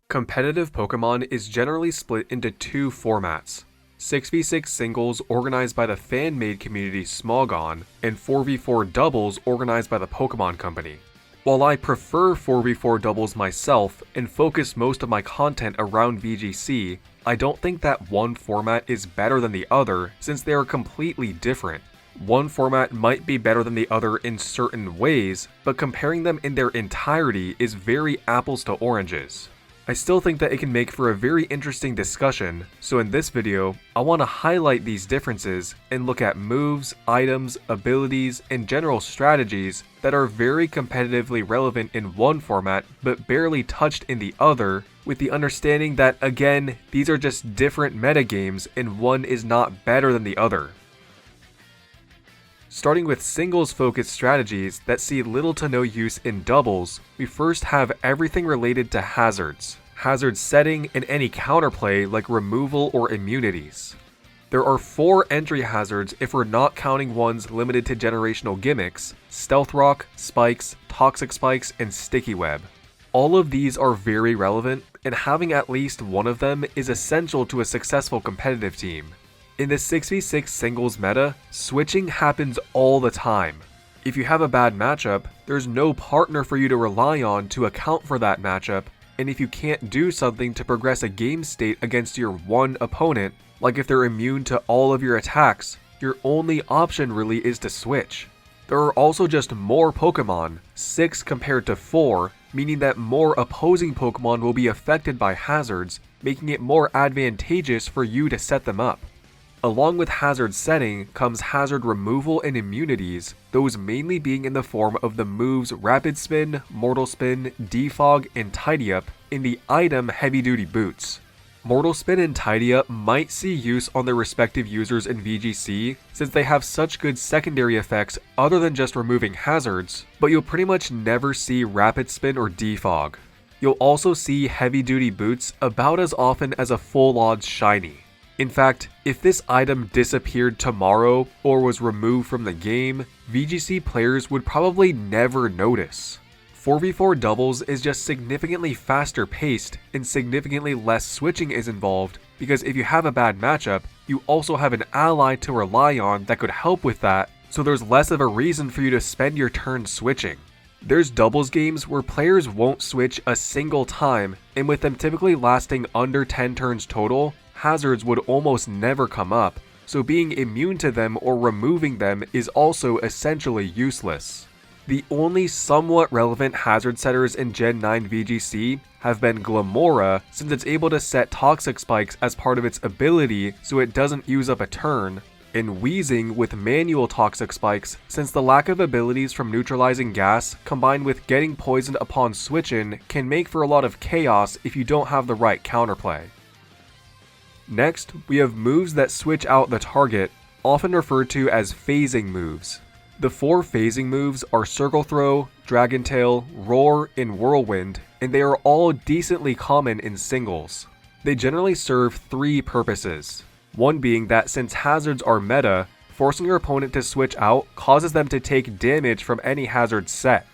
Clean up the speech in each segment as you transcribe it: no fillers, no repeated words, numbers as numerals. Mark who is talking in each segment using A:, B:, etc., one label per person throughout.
A: Competitive Pokémon is generally split into two formats: 6v6 singles organized by the fan-made community Smogon, and 4v4 doubles organized by the Pokémon Company. While I prefer 4v4 doubles myself and focus most of my content around VGC, I don't think that one format is better than the other since they are completely different. One format might be better than the other in certain ways, but comparing them in their entirety is very apples to oranges. I still think that it can make for a very interesting discussion, so in this video, I want to highlight these differences and look at moves, items, abilities, and general strategies that are very competitively relevant in one format but barely touched in the other, with the understanding that, again, these are just different metagames and one is not better than the other. Starting with singles-focused strategies that see little to no use in doubles, we first have everything related to hazards, hazard setting, and any counterplay like removal or immunities. There are 4 entry hazards if we're not counting ones limited to generational gimmicks: Stealth Rock, Spikes, Toxic Spikes, and Sticky Web. All of these are very relevant, and having at least one of them is essential to a successful competitive team. In the 6v6 singles meta, switching happens all the time. If you have a bad matchup, there's no partner for you to rely on to account for that matchup, and if you can't do something to progress a game state against your one opponent, like if they're immune to all of your attacks, your only option really is to switch. There are also just more Pokemon, 6 compared to 4, meaning that more opposing Pokemon will be affected by hazards, making it more advantageous for you to set them up. Along with hazard setting comes hazard removal and immunities, those mainly being in the form of the moves Rapid Spin, Mortal Spin, Defog, and Tidy Up in the item Heavy Duty Boots. Mortal Spin and Tidy Up might see use on their respective users in VGC since they have such good secondary effects other than just removing hazards, but you'll pretty much never see Rapid Spin or Defog. You'll also see Heavy Duty Boots about as often as a full odds shiny. In fact, if this item disappeared tomorrow or was removed from the game, VGC players would probably never notice. 4v4 doubles is just significantly faster paced and significantly less switching is involved because if you have a bad matchup, you also have an ally to rely on that could help with that, so there's less of a reason for you to spend your turn switching. There's doubles games where players won't switch a single time, and with them typically lasting under 10 turns total, hazards would almost never come up, so being immune to them or removing them is also essentially useless. The only somewhat relevant hazard setters in Gen 9 VGC have been Glamora, since it's able to set Toxic Spikes as part of its ability so it doesn't use up a turn, and Wheezing with manual Toxic Spikes since the lack of abilities from neutralizing gas combined with getting poisoned upon switch-in can make for a lot of chaos if you don't have the right counterplay. Next, we have moves that switch out the target, often referred to as phasing moves. The 4 phasing moves are Circle Throw, Dragon Tail, Roar, and Whirlwind, and they are all decently common in singles. They generally serve 3 purposes. One being that since hazards are meta, forcing your opponent to switch out causes them to take damage from any hazard set.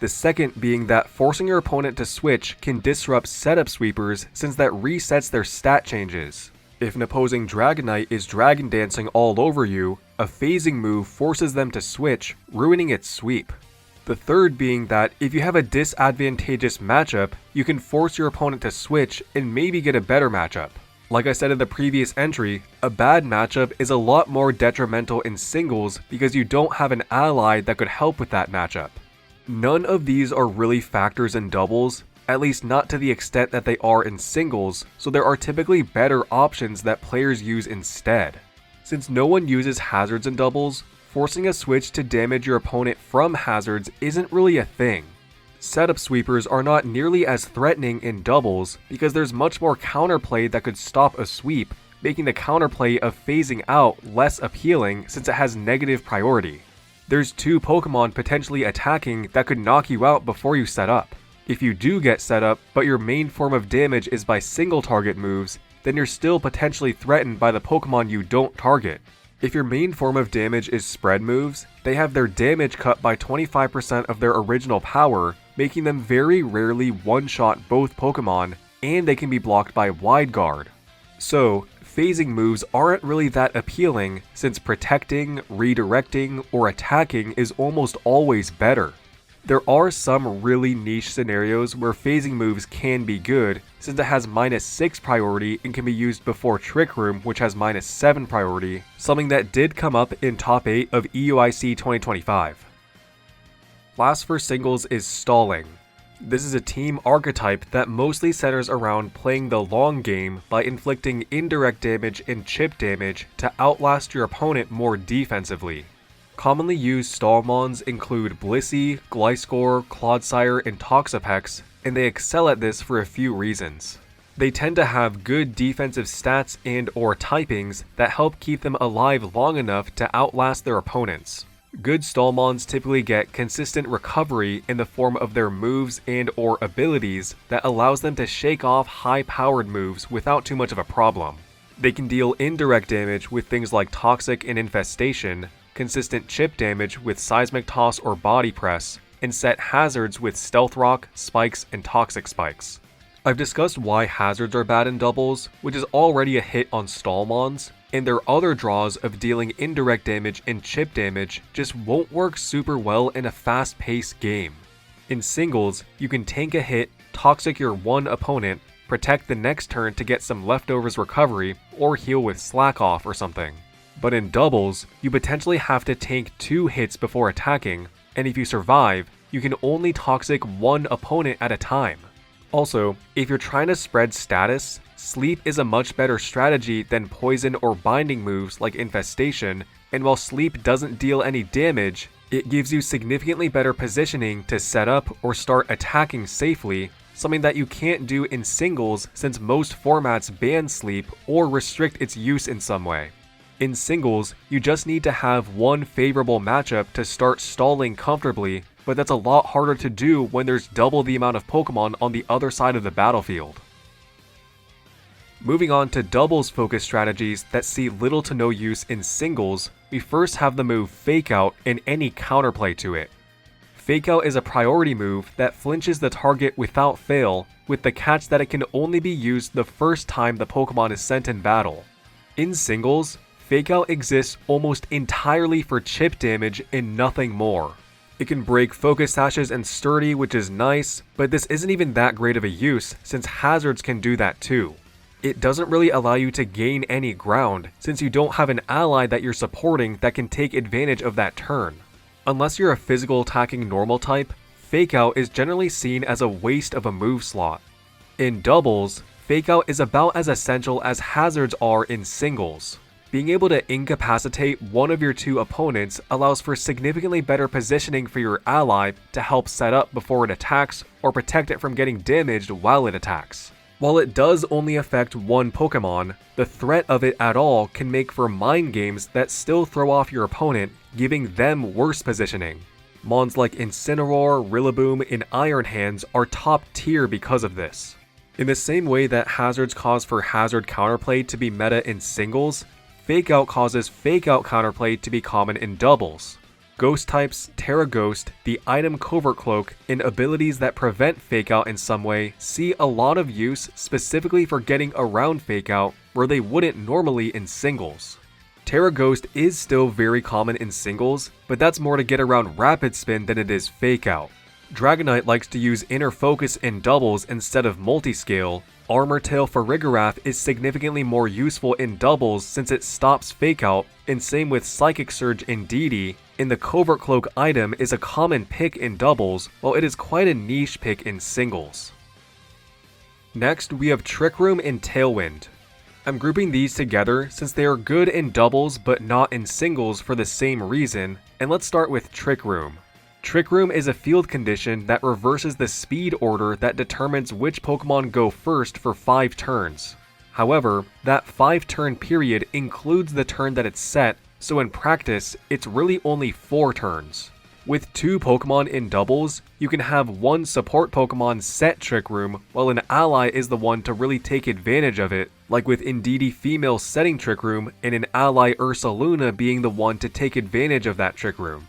A: The second being that forcing your opponent to switch can disrupt setup sweepers since that resets their stat changes. If an opposing Dragonite is Dragon Dancing all over you, a phasing move forces them to switch, ruining its sweep. The third being that if you have a disadvantageous matchup, you can force your opponent to switch and maybe get a better matchup. Like I said in the previous entry, a bad matchup is a lot more detrimental in singles because you don't have an ally that could help with that matchup. None of these are really factors in doubles, at least not to the extent that they are in singles, so there are typically better options that players use instead. Since no one uses hazards in doubles, forcing a switch to damage your opponent from hazards isn't really a thing. Setup sweepers are not nearly as threatening in doubles because there's much more counterplay that could stop a sweep, making the counterplay of phasing out less appealing since it has negative priority. There's 2 Pokemon potentially attacking that could knock you out before you set up. If you do get set up, but your main form of damage is by single target moves, then you're still potentially threatened by the Pokemon you don't target. If your main form of damage is spread moves, they have their damage cut by 25% of their original power, making them very rarely one-shot both Pokemon, and they can be blocked by Wide Guard. So, phasing moves aren't really that appealing since protecting, redirecting, or attacking is almost always better. There are some really niche scenarios where phasing moves can be good since it has -6 priority and can be used before Trick Room, which has -7 priority, something that did come up in top 8 of EUIC 2025. Last for singles is stalling. This is a team archetype that mostly centers around playing the long game by inflicting indirect damage and chip damage to outlast your opponent more defensively. Commonly used stall mons include Blissey, Gliscor, Clodsire, and Toxapex, and they excel at this for a few reasons. They tend to have good defensive stats and/or typings that help keep them alive long enough to outlast their opponents. Good stall mons typically get consistent recovery in the form of their moves and/or abilities that allows them to shake off high-powered moves without too much of a problem. They can deal indirect damage with things like Toxic and Infestation, consistent chip damage with Seismic Toss or Body Press, and set hazards with Stealth Rock, Spikes, and Toxic Spikes. I've discussed why hazards are bad in doubles, which is already a hit on stall mons, and their other draws of dealing indirect damage and chip damage just won't work super well in a fast-paced game. In singles, you can tank a hit, toxic your one opponent, protect the next turn to get some leftovers recovery, or heal with Slack Off or something. But in doubles, you potentially have to tank 2 hits before attacking, and if you survive, you can only toxic one opponent at a time. Also, if you're trying to spread status, Sleep is a much better strategy than poison or binding moves like Infestation, and while Sleep doesn't deal any damage, it gives you significantly better positioning to set up or start attacking safely, something that you can't do in singles since most formats ban Sleep or restrict its use in some way. In singles, you just need to have one favorable matchup to start stalling comfortably, but that's a lot harder to do when there's double the amount of Pokemon on the other side of the battlefield. Moving on to doubles focused strategies that see little to no use in singles, we first have the move Fake Out and any counterplay to it. Fake Out is a priority move that flinches the target without fail, with the catch that it can only be used the first time the Pokemon is sent in battle. In singles, Fake Out exists almost entirely for chip damage and nothing more. It can break Focus Sashes and Sturdy, which is nice, but this isn't even that great of a use since hazards can do that too. It doesn't really allow you to gain any ground since you don't have an ally that you're supporting that can take advantage of that turn. Unless you're a physical attacking normal type, Fake Out is generally seen as a waste of a move slot. In doubles, Fake Out is about as essential as hazards are in singles. Being able to incapacitate one of your 2 opponents allows for significantly better positioning for your ally to help set up before it attacks or protect it from getting damaged while it attacks. While it does only affect one Pokemon, the threat of it at all can make for mind games that still throw off your opponent, giving them worse positioning. Mons like Incineroar, Rillaboom, and Iron Hands are top tier because of this. In the same way that hazards cause for hazard counterplay to be meta in singles, Fake Out causes Fake Out counterplay to be common in doubles. Ghost types, Terra Ghost, the item Covert Cloak, and abilities that prevent Fake Out in some way see a lot of use specifically for getting around Fake Out where they wouldn't normally in singles. Terra Ghost is still very common in singles, but that's more to get around Rapid Spin than it is Fake Out. Dragonite likes to use Inner Focus in doubles instead of multiscale. Armor Tail for Farigiraf is significantly more useful in doubles since it stops Fake Out, and same with Psychic Surge in DD, and the Covert Cloak item is a common pick in doubles, while it is quite a niche pick in singles. Next, we have Trick Room and Tailwind. I'm grouping these together since they are good in doubles but not in singles for the same reason, and let's start with Trick Room. Trick Room is a field condition that reverses the speed order that determines which Pokemon go first for 5 turns. However, that 5-turn period includes the turn that it's set, so in practice, it's really only 4 turns. With 2 Pokemon in doubles, you can have one support Pokemon set Trick Room, while an ally is the one to really take advantage of it, like with Indeedee Female setting Trick Room and an ally Ursaluna being the one to take advantage of that Trick Room.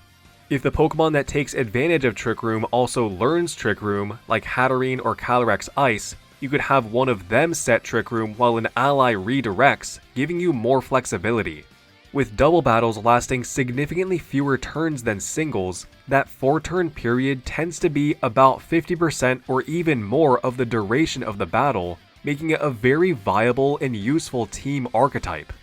A: If the Pokemon that takes advantage of Trick Room also learns Trick Room, like Hatterene or Calyrex Ice, you could have one of them set Trick Room while an ally redirects, giving you more flexibility. With double battles lasting significantly fewer turns than singles, that 4-turn period tends to be about 50% or even more of the duration of the battle, making it a very viable and useful team archetype.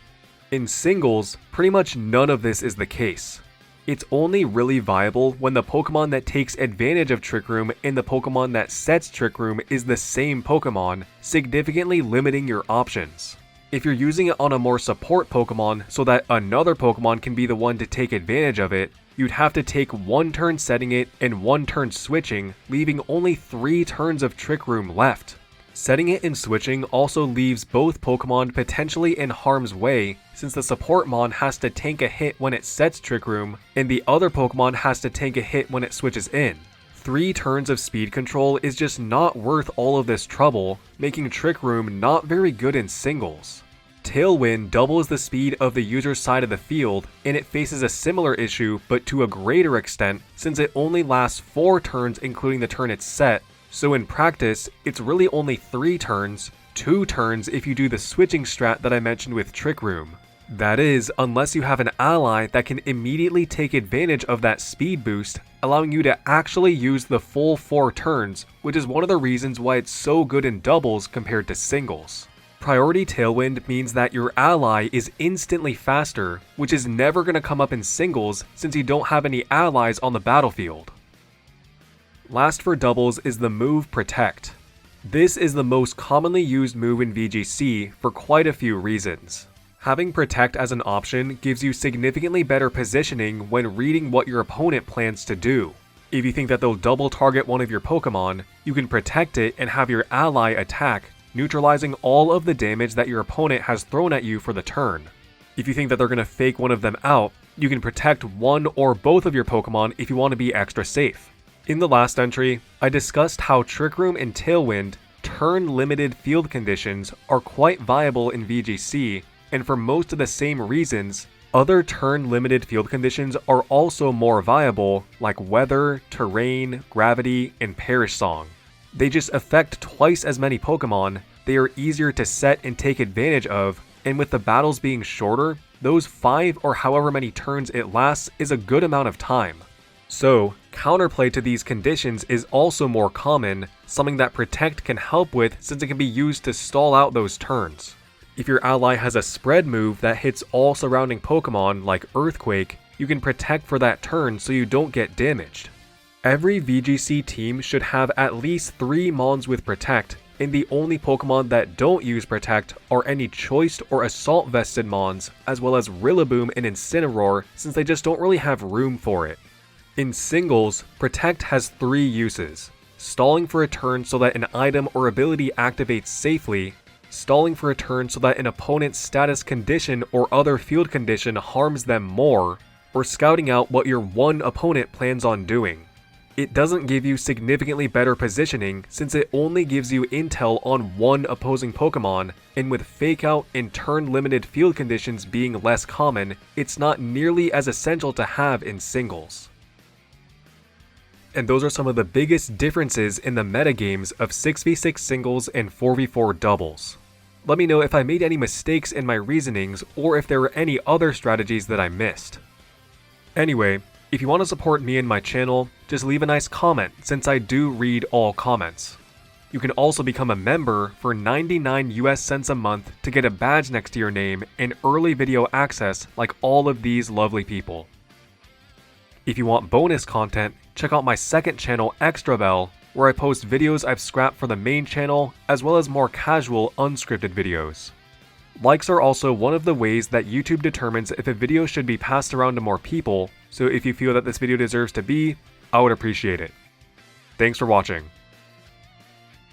A: In singles, pretty much none of this is the case. It's only really viable when the Pokemon that takes advantage of Trick Room and the Pokemon that sets Trick Room is the same Pokemon, significantly limiting your options. If you're using it on a more support Pokemon so that another Pokemon can be the one to take advantage of it, you'd have to take 1 turn setting it and 1 turn switching, leaving only 3 turns of Trick Room left. Setting it and switching also leaves both Pokemon potentially in harm's way, since the support Mon has to tank a hit when it sets Trick Room, and the other Pokemon has to tank a hit when it switches in. 3 turns of speed control is just not worth all of this trouble, making Trick Room not very good in singles. Tailwind doubles the speed of the user's side of the field, and it faces a similar issue but to a greater extent since it only lasts 4 turns including the turn it's set, so in practice, it's really only 3 turns, 2 turns if you do the switching strat that I mentioned with Trick Room. That is, unless you have an ally that can immediately take advantage of that speed boost, allowing you to actually use the full 4 turns, which is one of the reasons why it's so good in doubles compared to singles. Priority Tailwind means that your ally is instantly faster, which is never going to come up in singles since you don't have any allies on the battlefield. Last for doubles is the move Protect. This is the most commonly used move in VGC for quite a few reasons. Having Protect as an option gives you significantly better positioning when reading what your opponent plans to do. If you think that they'll double target one of your Pokemon, you can Protect it and have your ally attack, neutralizing all of the damage that your opponent has thrown at you for the turn. If you think that they're going to fake one of them out, you can protect one or both of your Pokemon if you want to be extra safe. In the last entry, I discussed how Trick Room and Tailwind turn-limited field conditions are quite viable in VGC, and for most of the same reasons, other turn-limited field conditions are also more viable, like weather, terrain, gravity, and Perish Song. They just affect twice as many Pokemon, they are easier to set and take advantage of, and with the battles being shorter, those 5 or however many turns it lasts is a good amount of time. So, counterplay to these conditions is also more common, something that Protect can help with since it can be used to stall out those turns. If your ally has a spread move that hits all surrounding Pokemon like Earthquake, you can Protect for that turn so you don't get damaged. Every VGC team should have at least 3 Mons with Protect, and the only Pokemon that don't use Protect are any Choiced or Assault Vested Mons, as well as Rillaboom and Incineroar since they just don't really have room for it. In singles, Protect has 3 uses: stalling for a turn so that an item or ability activates safely, stalling for a turn so that an opponent's status condition or other field condition harms them more, or scouting out what your one opponent plans on doing. It doesn't give you significantly better positioning since it only gives you intel on one opposing Pokemon, and with Fake Out and turn limited field conditions being less common, it's not nearly as essential to have in singles. And those are some of the biggest differences in the metagames of 6v6 singles and 4v4 doubles. Let me know if I made any mistakes in my reasonings or if there were any other strategies that I missed. Anyway, if you want to support me and my channel, just leave a nice comment since I do read all comments. You can also become a member for 99 US cents a month to get a badge next to your name and early video access like all of these lovely people. If you want bonus content, check out my second channel, Extra Bell, where I post videos I've scrapped for the main channel, as well as more casual, unscripted videos. Likes are also one of the ways that YouTube determines if a video should be passed around to more people, so if you feel that this video deserves to be, I would appreciate it. Thanks for watching.